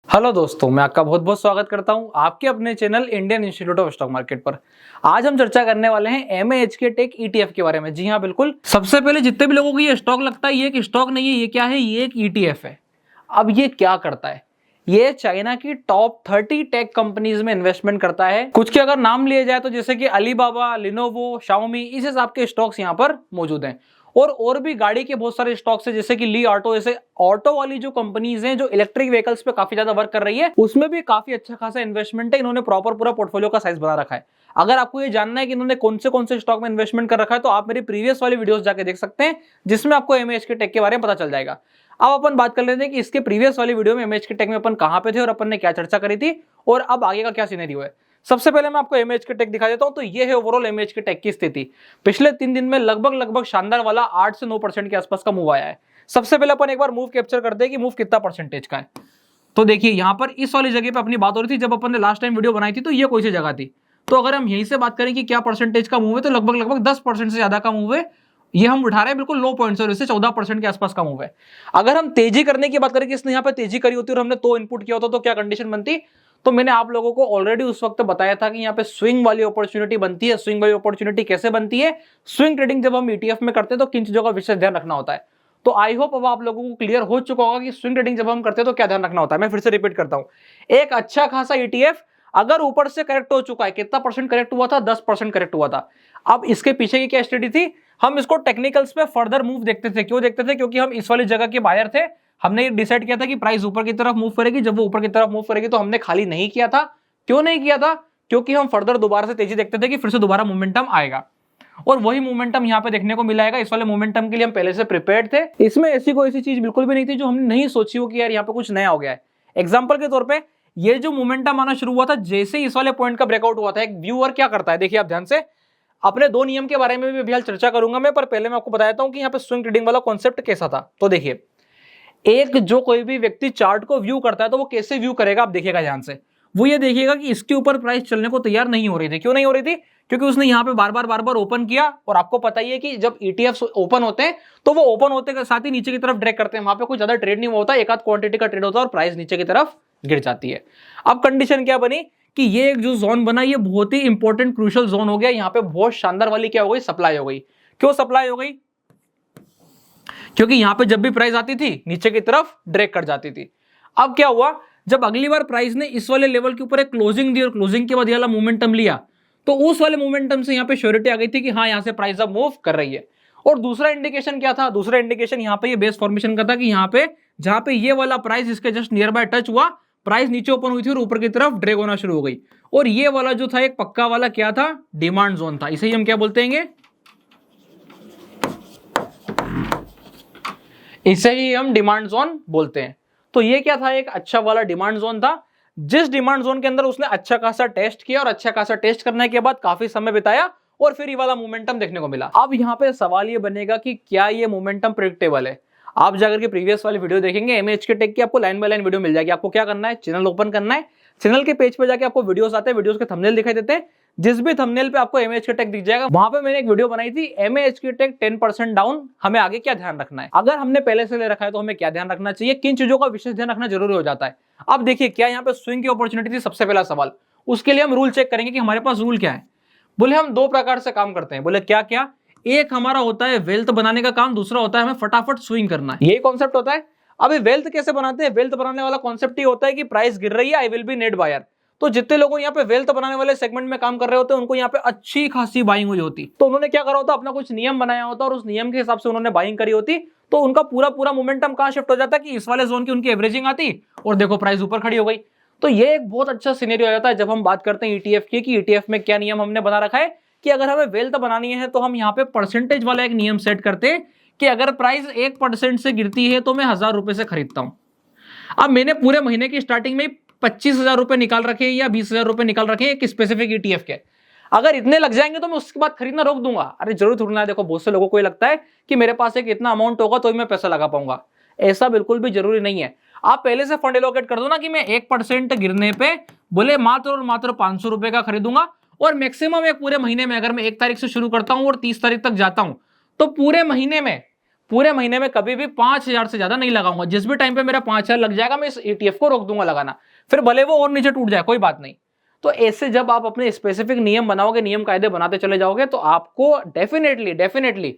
Hello दोस्तों, मैं आपका बहुत बहुत स्वागत करता हूं आपके अपने channel Indian institute of stock market पर। आज हम चर्चा करने वाले हैं MAHK टेक ETF के बारे में। जी हां, बिल्कुल। सबसे पहले जितने भी लोगों को ये स्टॉक लगता है ये एक स्टॉक नहीं है, ये क्या है, ये एक ETF है। अब ये क्या करता है? ये चाइना की टॉप 30 टेक कंपनीज में इन्वेस्टमेंट करता है। कुछ के अगर नाम लिए जाए तो जैसे कि अलीबाबा, लिनोवो, शाओमी, इस हिसाब के स्टॉक्स यहाँ पर मौजूद हैं। और भी गाड़ी के बहुत सारे स्टॉक्स है जैसे कि ली ऑटो, जैसे ऑटो वाली जो कंपनीज हैं जो इलेक्ट्रिक व्हीकल्स पे काफी ज्यादा वर्क कर रही है, उसमें भी काफी अच्छा खासा इन्वेस्टमेंट है। इन्होंने प्रॉपर पूरा पोर्टफोलियो का साइज बना रखा है। अगर आपको ये जानना है कि इन्होंने कौन से स्टॉक में इन्वेस्टमेंट कर रखा है तो आप मेरी प्रीवियस वाली वीडियोस जाके देख सकते हैं, जिसमें आपको MAHK टेक के बारे में पता चल जाएगा। अब अपन बात कर लेते हैं कि इसके प्रीवियस वाली वीडियो में MAHK टेक में अपन कहां पे थे और अपन ने क्या चर्चा करी थी और अब आगे का क्या सिनेरियो है। सबसे पहले मैं आपको MAHK टेक दिखा देता हूं। तो ये है ओवरऑल MAHK टेक की स्थिति। पिछले 3 दिन में लगभग शानदार वाला 8 से 9% के आसपास का मूव आया है। सबसे पहले अपन एक बार मूव कैप्चर करते हैं कि मूव कितना परसेंटेज का है। तो देखिए यहां पर इस वाली जगह पे अपनी बात हो रही थी, जब अपन ने लास्ट टाइम वीडियो बनाई थी तो ये कोई सी जगह थी। तो अगर हम यहीं से बात करें कि क्या परसेंटेज का मूव है तो लगभग 10% से ज्यादा का मूव है। ये हम उठा रहे हैं बिल्कुल लो पॉइंट से, 14% के आसपास का मूव है। अगर हम तेजी करने की बात करें कि इसने यहाँ पे तेजी करी होती और हमने तो इनपुट किया होता तो क्या कंडीशन बनती, तो मैंने आप लोगों को ऑलरेडी उस वक्त बताया था कि यहाँ पे स्विंग वाली अपॉर्चुनिटी बनती है। स्विंग वाली अपॉर्चुनिटी कैसे बनती है? स्विंग ट्रेडिंग जब हम ETF में करते हैं तो किन चीजों का विशेष ध्यान रखना होता है। तो आई होप अब आप लोगों को क्लियर हो चुका होगा कि स्विंग ट्रेडिंग जब हम करते हैं तो क्या ध्यान रखना होता है। मैं फिर से रिपीट करता हूं, एक अच्छा खासा ETF अगर ऊपर से करेक्ट हो चुका है, कितना परसेंट करेक्ट हुआ था? 10% करेक्ट हुआ था। अब इसके पीछे की क्या स्टडी थी? हम इसको टेक्निकल्स पे फर्दर मूव देखते थे। क्यों देखते थे? क्योंकि हम इस वाली जगह के बायर थे। हमने डिसाइड किया था कि प्राइस ऊपर की तरफ मूव करेगी। जब वो ऊपर की तरफ मूव करेगी तो हमने खाली नहीं किया था। क्यों नहीं किया था? क्योंकि हम फर्दर दोबारा से तेजी देखते थे कि फिर से दोबारा मोमेंटम आएगा, और वही मोमेंटम यहाँ पे देखने को मिला है। इस वाले मोमेंटम के लिए हम पहले से प्रिपेयर्ड थे। इसमें ऐसी कोई ऐसी चीज बिल्कुल भी नहीं थी जो हमने नहीं सोची हो कि यार यहाँ पे कुछ नया हो गया है। एग्जाम्पल के तौर पे ये जो मोमेंटम आना शुरू हुआ था जैसे ही इस वाले पॉइंट का ब्रेकआउट हुआ था, एक व्यूअर क्या करता है, देखिए आप ध्यान से। अपने दो नियम के बारे में भी अभी चर्चा करूंगा मैं, पर पहले मैं आपको बता देता हूं कि यहाँ पे स्विंग ट्रेडिंग वाला कॉन्सेप्ट कैसा था। तो देखिए, एक जो कोई भी व्यक्ति चार्ट को व्यू करता है तो वो कैसे व्यू करेगा, आप देखिएगा ध्यान से। वो ये देखिएगा कि इसके ऊपर प्राइस चलने को तैयार नहीं हो रही थी। क्यों नहीं हो रही थी? क्योंकि उसने यहाँ पे बार बार ओपन किया, और आपको पता ही है कि जब ETFs ओपन होते हैं तो वो ओपन होते के साथ ही नीचे की तरफ ड्रैग करते हैं। वहां पे कोई ज्यादा ट्रेड नहीं होता, एक आध क्वांटिटी का ट्रेड होता है और प्राइस नीचे की तरफ गिर जाती है। अब कंडीशन क्या बनी कि ये एक जो जोन बना ये बहुत ही इंपॉर्टेंट क्रूशियल जोन हो गया। यहाँ पे बहुत शानदार वाली क्या हो गई? सप्लाई हो गई। क्यों सप्लाई हो गई? क्योंकि यहां पे जब भी प्राइस आती थी नीचे की तरफ ड्रैग कर जाती थी। अब क्या हुआ, जब अगली बार प्राइस ने इस वाले लेवल के ऊपर एक क्लोजिंग दी और क्लोजिंग के बाद ये वाला मोमेंटम लिया, तो उस वाले मोमेंटम से यहां पे श्योरिटी आ गई थी कि हाँ यहां से प्राइस अब मूव कर रही है। और दूसरा इंडिकेशन क्या था? दूसरा इंडिकेशन यहाँ पे ये बेस फॉर्मेशन का था कि यहाँ पे जहां पे ये वाला प्राइस इसके जस्ट नियर बाय टच हुआ, प्राइस नीचे ओपन हुई थी और ऊपर की तरफ ड्रैग होना शुरू हो गई। और ये वाला जो था एक पक्का वाला क्या था? डिमांड जोन था। इसे ही हम क्या बोलते हैं? इसे ही हम डिमांड जोन बोलते हैं। तो ये क्या था? एक अच्छा वाला डिमांड जोन था, जिस डिमांड जोन के अंदर उसने अच्छा खासा टेस्ट किया, और अच्छा खासा टेस्ट करने के बाद काफी समय बिताया और फिर ये वाला मोमेंटम देखने को मिला। अब यहाँ पे सवाल ये बनेगा कि क्या ये मोमेंटम प्रेडिक्टेबल है? आप जाकर के प्रीवियस वाली वीडियो देखेंगे MAHK टेक की, आपको लाइन बाय लाइन वीडियो मिल जाएगी। आपको क्या करना है? चैनल ओपन करना है। चैनल के पेज पे जाके आपको वीडियोस आते हैं, वीडियोस के थंबनेल दिखाई देते हैं। जिस भी थंबनेल पे आपको MAHK टेक दिख जाएगा, वहां पे मैंने एक वीडियो बनाई थी MAHK टेक 10% डाउन, हमें आगे क्या ध्यान रखना है। अगर हमने पहले से ले रखा है तो हमें क्या ध्यान रखना चाहिए, किन चीजों का विशेष ध्यान रखना जरूरी हो जाता है। अब देखिए, क्या यहाँ पे स्विंग की अपॉर्चुनिटी थी? सबसे पहला सवाल। उसके लिए हम रूल चेक करेंगे कि हमारे पास रूल क्या है। बोले हम दो प्रकार से काम करते हैं। बोले क्या क्या? एक हमारा होता है वेल्थ बनाने का काम, दूसरा होता है हमें फटाफट स्विंग करना है। यही कॉन्सेप्ट होता है। अभी वेल्थ कैसे बनाते हैं? वेल्थ बनाने वाला कॉन्सेप्ट ही होता है कि प्राइस गिर रही है, I will be net buyer. तो जितने लोग यहाँ पे वेल्थ बनाने वाले सेगमेंट में काम कर रहे होते हैं उनको यहाँ पे अच्छी खासी बाइंग हुई होती। तो उन्होंने क्या करा होता? अपना कुछ नियम बनाया होता और उस नियम के हिसाब से उन्होंने बाइंग करी होती। तो उनका पूरा मोमेंटम कहां शिफ्ट हो जाता है कि इस वाले जोन की उनकी एवरेजिंग आती और देखो प्राइस ऊपर खड़ी हो गई। तो ये एक बहुत अच्छा सिनेरियो हो जाता है जब हम बात करते हैं ETF की, कि ETF में क्या नियम हमने बना रखा है कि अगर हमें वेल्थ बनानी है तो हम यहाँ पे परसेंटेज वाला एक नियम सेट करते हैं कि अगर प्राइस 1% से गिरती है तो मैं 1000 रुपए से खरीदता हूं। अब मैंने पूरे महीने की स्टार्टिंग में 25,000 रुपए निकाल रखे या 20,000 रुपए निकाल रखे एक स्पेसिफिक ETF के। अगर इतने लग जाएंगे तो मैं उसके बाद खरीदना रोक दूंगा। अरे जरूर थोड़ी ना। देखो, बहुत से लोगों को ये लगता है कि मेरे पास एक इतना अमाउंट होगा तो ही मैं पैसा लगा पाऊंगा। ऐसा बिल्कुल भी जरूरी नहीं है। आप पहले से फंड एलोकेट कर दो ना कि मैं 1% गिरने पे बोले मात्र और मात्र 500 रुपए का खरीदूंगा, और मैक्सिमम एक पूरे महीने में अगर मैं 1 तारीख से शुरू करता हूं और 30 तारीख तक जाता हूं तो पूरे महीने में पूरे महीने में कभी भी 5,000 से ज्यादा नहीं लगाऊंगा। जिस भी टाइम पे मेरा 5,000 लग जाएगा मैं इस ETF को रोक दूंगा लगाना, फिर भले वो और नीचे टूट जाए कोई बात नहीं। तो ऐसे जब आप अपने स्पेसिफिक नियम बनाओगे, नियम कायदे बनाते चले जाओगे, तो आपको डेफिनेटली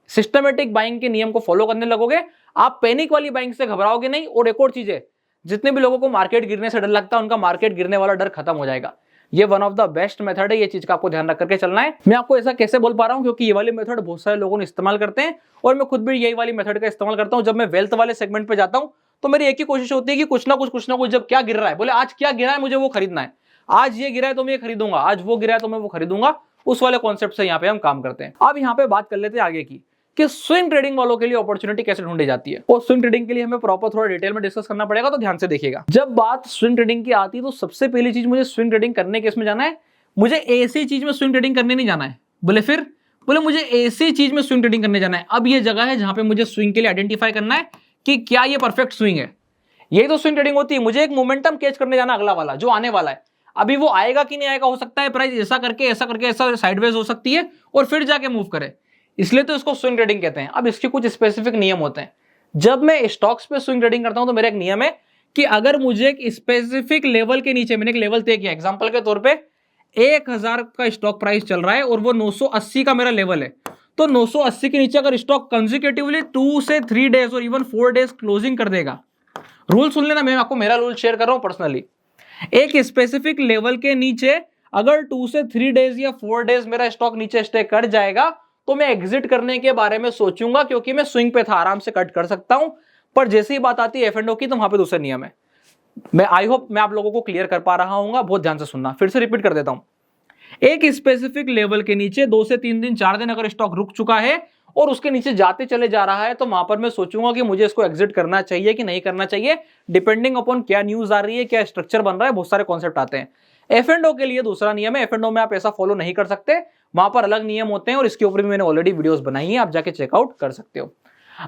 सिस्टमेटिक बाइंग के नियम को फॉलो करने लगोगे। आप पैनिक वाली बाइंग से घबराओगे नहीं। और एक और चीज है, जितने भी लोगों को मार्केट गिरने से डर लगता है, उनका मार्केट गिरने वाला डर खत्म हो जाएगा। ये one of the best method है, ये चीज का आपको ध्यान रख करके चलना है। मैं आपको ऐसा कैसे बोल पा रहा हूं, क्योंकि ये वाली मेथड बहुत सारे लोगों ने इस्तेमाल करते हैं और मैं खुद भी यही वाली मेथड का इस्तेमाल करता हूं। जब मैं वेल्थ वाले सेगमेंट पे जाता हूं तो मेरी एक ही कोशिश होती है कि कुछ ना कुछ जब क्या गिर रहा है, बोले आज क्या गिरा है मुझे वो खरीदना है, आज ये गिरा है तो मैं ये खरीदूंगा, आज वो गिरा है तो मैं वो खरीदूंगा, उस वाले कॉन्सेप्ट से यहाँ पे हम काम करते हैं। अब यहाँ पे बात कर लेते हैं आगे की कि स्विंग ट्रेडिंग वालों के लिए अपॉर्चुनिटी कैसे ढूंढी जाती है। और स्विंग ट्रेडिंग के लिए हमें प्रॉपर थोड़ा डिटेल में डिस्कस करना पड़ेगा, तो ध्यान से देखिएगा। जब बात स्विंग ट्रेडिंग की आती है तो सबसे पहली चीज, मुझे स्विंग ट्रेडिंग करने के इसमें जाना है, मुझे ऐसी चीज में स्विंग ट्रेडिंग करने नहीं जाना है। बोले मुझे ऐसी चीज में स्विंग ट्रेडिंग करने जाना है। अब ये जगह है जहां पे मुझे स्विंग के लिए आइडेंटिफाई करना है कि क्या ये परफेक्ट स्विंग है। यही तो स्विंग ट्रेडिंग होती है। मुझे एक मोमेंटम कैच करने जाना, अगला वाला जो आने वाला है, अभी वो आएगा कि नहीं आएगा, हो सकता है प्राइस ऐसा करके ऐसा साइडवेज हो सकती है और फिर जाके मूव करे, इसलिए तो इसको स्विंग ट्रेडिंग कहते हैं। अब इसके कुछ स्पेसिफिक नियम होते हैं। जब मैं स्टॉक्स पे स्विंग ट्रेडिंग करता हूं तो मेरा एक नियम है कि अगर मुझे एक स्पेसिफिक लेवल के नीचे, मैंने एक लेवल तय किया, एग्जांपल के तौर पे 1000 का स्टॉक प्राइस चल रहा है और वो 980 का मेरा लेवल है, तो 980 के नीचे अगर स्टॉक कंसेक्यूटिवली 2 से 3 डेज और इवन 4 डेज क्लोजिंग कर देगा, रूल सुन लेना, मैं आपको मेरा रूल शेयर कर रहा हूं पर्सनली। एक स्पेसिफिक लेवल के नीचे अगर 2 से 3 डेज या 4 डेज मेरा स्टॉक नीचे स्टे कर जाएगा तो मैं एग्जिट करने के बारे में सोचूंगा, क्योंकि मैं स्विंग पे था, आराम से कट कर सकता हूं। पर जैसे ही बात आती है F&O की, तो वहां पे दूसरा नियम है। मैं आई होप मैं आप लोगों को क्लियर कर पा रहा हूँ, बहुत ध्यान से सुनना, फिर से रिपीट कर देता हूं। एक स्पेसिफिक लेवल के नीचे 2 से 3 दिन 4 दिन अगर स्टॉक रुक चुका है और उसके नीचे जाते चले जा रहा है, तो वहां पर मैं सोचूंगा कि मुझे इसको एग्जिट करना चाहिए कि नहीं करना चाहिए, डिपेंडिंग अपॉन क्या न्यूज आ रही है, क्या स्ट्रक्चर बन रहा है, बहुत सारे कॉन्सेप्ट आते हैं। F&O के लिए दूसरा नियम है। F&O में आप ऐसा फॉलो नहीं कर सकते, वहां पर अलग नियम होते हैं और इसके ऊपर भी मैंने ऑलरेडी वीडियोस बनाई है, आप जाके चेकआउट कर सकते हो।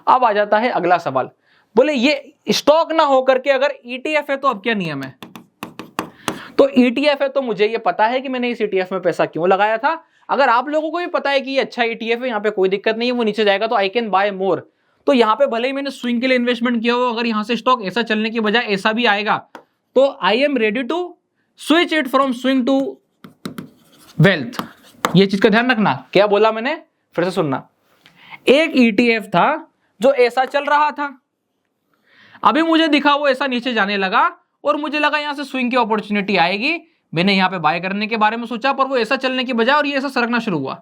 अब आ जाता है अगला सवाल, बोले ये स्टॉक ना होकर के अगर ETF है तो अब क्या नियम है। तो ETF है तो मुझे ये पता है कि मैंने इस ETF में पैसा क्यों लगाया था। अगर आप लोगों को भी पता है कि ये अच्छा ETF है, यहाँ पे कोई दिक्कत नहीं है, वो नीचे जाएगा तो आई कैन बाय मोर। तो यहाँ पे भले ही मैंने स्विंग के लिए इन्वेस्टमेंट किया हो, अगर यहाँ से स्टॉक ऐसा चलने की बजाय ऐसा भी आएगा तो I am ready to switch it from swing to wealth. ये चीज का ध्यान रखना। क्या बोला मैंने, फिर से सुनना। एक ETF था जो ऐसा चल रहा था, अभी मुझे दिखा वो ऐसा नीचे जाने लगा और मुझे लगा यहां से स्विंग की अपॉर्चुनिटी आएगी, मैंने यहां पे बाय करने के बारे में सोचा, पर वो ऐसा चलने की बजाय और ये ऐसा सरकना शुरू हुआ।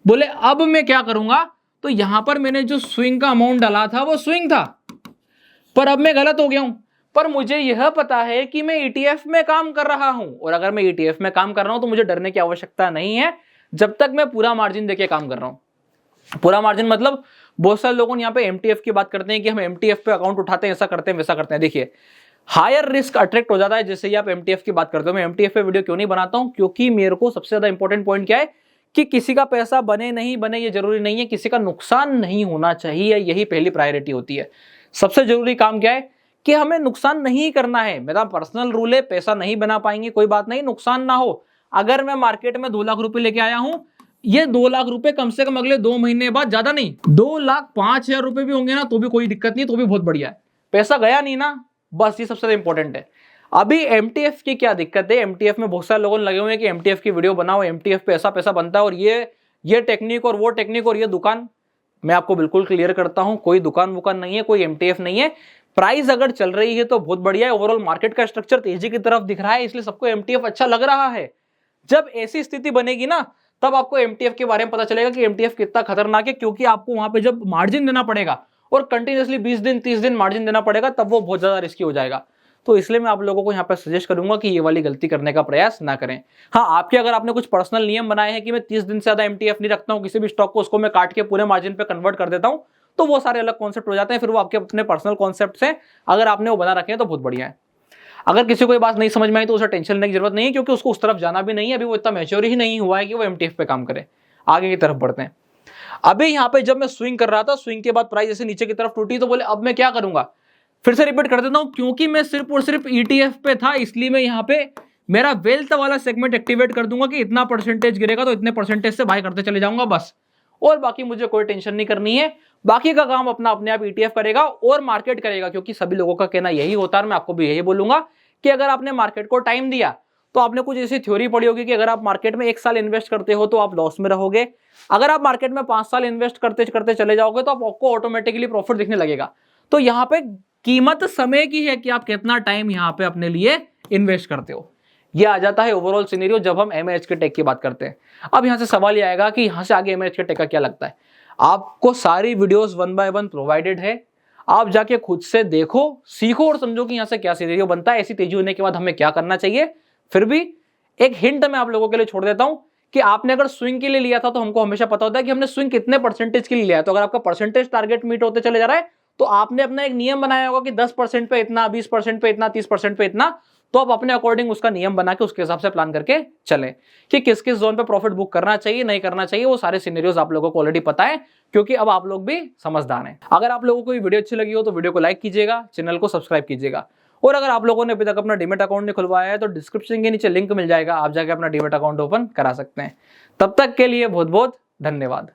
बोले अब मैं क्या करूंगा, तो यहां पर मैंने जो स्विंग का अमाउंट डाला था वो स्विंग था, पर अब मैं गलत हो गया हूं। पर मुझे यह पता है कि मैं ETF में काम कर रहा हूं, और अगर मैं ETF में काम कर रहा हूं तो मुझे डरने की आवश्यकता नहीं है, जब तक मैं पूरा मार्जिन देके काम कर रहा हूं। पूरा मार्जिन मतलब बहुत सारे लोगों यहाँ पे MTF की बात करते हैं कि हम MTF पे अकाउंट उठाते हैं, ऐसा करते हैं वैसा करते हैं। देखिए हायर रिस्क अट्रैक्ट हो जाता है जैसे ही आप MTF की बात करते हो। मैं MTF पे वीडियो क्यों नहीं बनाता हूं, क्योंकि मेरे को सबसे ज्यादा इंपॉर्टेंट पॉइंट क्या है कि किसी का पैसा बने नहीं बने ये जरूरी नहीं है, किसी का नुकसान नहीं होना चाहिए, यही पहली प्रायोरिटी होती है। सबसे जरूरी काम क्या है कि हमें नुकसान नहीं करना है। मेरा पर्सनल रूल है, पैसा नहीं बना पाएंगे कोई बात नहीं, नुकसान ना हो। अगर मैं मार्केट में 2 लाख रुपए लेके आया हूं, ये 2 लाख रुपए कम से कम अगले 2 महीने बाद, ज्यादा नहीं 2,05,000 रुपए भी होंगे ना तो भी कोई दिक्कत नहीं, तो भी बहुत बढ़िया है, पैसा गया नहीं ना, बस ये सबसे इंपॉर्टेंट है। अभी MTF की क्या दिक्कत है, MTF में बहुत सारे लोगों लगे हुए हैं कि MTF की वीडियो बनाओ, MTF पे ऐसा पैसा बनता है और ये टेक्निक और वो टेक्निक और ये दुकान। मैं आपको बिल्कुल क्लियर करता हूं, कोई दुकान वुकान नहीं है, कोई MTF नहीं है। प्राइस अगर चल रही है तो बहुत बढ़िया है, ओवरऑल मार्केट का स्ट्रक्चर तेजी की तरफ दिख रहा है, इसलिए सबको MTF अच्छा लग रहा है। जब ऐसी स्थिति बनेगी ना तब आपको MTF के बारे में पता चलेगा कि MTF कितना खतरनाक है, क्योंकि आपको वहां पे जब मार्जिन देना पड़ेगा और कंटिन्यूअसली 20 दिन 30 दिन मार्जिन देना पड़ेगा, तब वो बहुत ज्यादा रिस्की हो जाएगा। तो इसलिए मैं आप लोगों को यहाँ पे सजेस्ट करूंगा कि ये वाली गलती करने का प्रयास ना करें। हाँ, आपके अगर आपने कुछ पर्सनल नियम बनाए हैं कि मैं 30 दिन से ज्यादा MTF नहीं रखता हूँ किसी भी स्टॉक को, उसको मैं काट के पूरे मार्जिन पे कन्वर्ट कर देता हूँ, तो वो सारे अलग कॉन्सेप्ट हो जाते हैं, फिर वो आपके अपने पर्सनल कॉन्सेप्ट हैं। अगर आपने वो बना रखे हैं तो बहुत बढ़िया है। अगर किसी को ये बात नहीं समझ में आई तो उसे टेंशन लेने की जरूरत नहीं है, क्योंकि उसको उस तरफ जाना भी नहीं है, अभी वो इतना मैच्योर ही नहीं हुआ है कि वो MTF पे काम करे। आगे की तरफ बढ़ते हैं। अभी यहाँ पे जब मैं स्विंग कर रहा था, स्विंग के बाद प्राइस जैसे नीचे की तरफ टूटी, तो बोले अब मैं क्या करूंगा। फिर से रिपीट कर देता हूं, क्योंकि मैं सिर्फ और सिर्फ ETF पे था, इसलिए मैं यहाँ पे मेरा वेल्थ वाला सेगमेंट एक्टिवेट कर दूंगा कि इतना परसेंटेज गिरेगा तो इतने परसेंटेज से बाय करते चले जाऊंगा बस, और बाकी मुझे कोई टेंशन नहीं करनी है। बाकी का काम अपना अपने आप ETF करेगा और मार्केट करेगा, क्योंकि सभी लोगों का कहना यही होता है। मैं आपको भी यही बोलूंगा कि अगर आपने मार्केट को टाइम दिया तो आपने कुछ ऐसी थ्योरी पढ़ी होगी कि अगर आप मार्केट में 1 साल इन्वेस्ट करते हो तो आप लॉस में रहोगे, अगर आप मार्केट में 5 साल इन्वेस्ट करते करते चले जाओगे तो आपको ऑटोमेटिकली प्रॉफिट दिखने लगेगा। तो यहाँ पे कीमत समय की है कि आप कितना टाइम यहाँ पे अपने लिए इन्वेस्ट करते हो। ये आ जाता है ओवरऑल सिनेरियो जब हम MAHK टेक की बात करते हैं। अब यहाँ से सवाल ये आएगा कि यहाँ से आगे MAHK टेक का क्या लगता है। आपको सारी वीडियोस 1 बाय 1 प्रोवाइडेड है, आप जाके खुद से देखो, सीखो और समझो कि यहाँ से क्या सिनेरियो बनता है, ऐसी तेजी होने के बाद हमें क्या करना चाहिए। फिर भी एक हिंट मैं आप लोगों के लिए छोड़ देता हूं कि आपने अगर स्विंग के लिए लिया था तो हमको हमेशा पता होता है कि हमने स्विंग कितने परसेंटेज के लिए लिया है। तो अगर आपका परसेंटेज टारगेट मीट होते चले जा रहा है तो आपने अपना एक नियम बनाया होगा कि 10% पे इतना, 20% पे इतना, 30% पे इतना। तो आप अपने अकॉर्डिंग उसका नियम बना के उसके हिसाब से प्लान करके चलें कि किस किस जोन पे प्रॉफिट बुक करना चाहिए, नहीं करना चाहिए। वो सारे सिनेरियोज आप लोगों को ऑलरेडी पता है, क्योंकि अब आप लोग भी समझदार हैं। अगर आप लोगों को ये वीडियो अच्छी लगी हो तो वीडियो को लाइक कीजिएगा, चैनल को सब्सक्राइब कीजिएगा। और अगर आप लोगों ने अभी तक अपना डीमैट अकाउंट नहीं खुलवाया है तो डिस्क्रिप्शन के नीचे लिंक मिल जाएगा, आप जाके अपना डीमैट अकाउंट ओपन करा सकते हैं। तब तक के लिए बहुत बहुत धन्यवाद।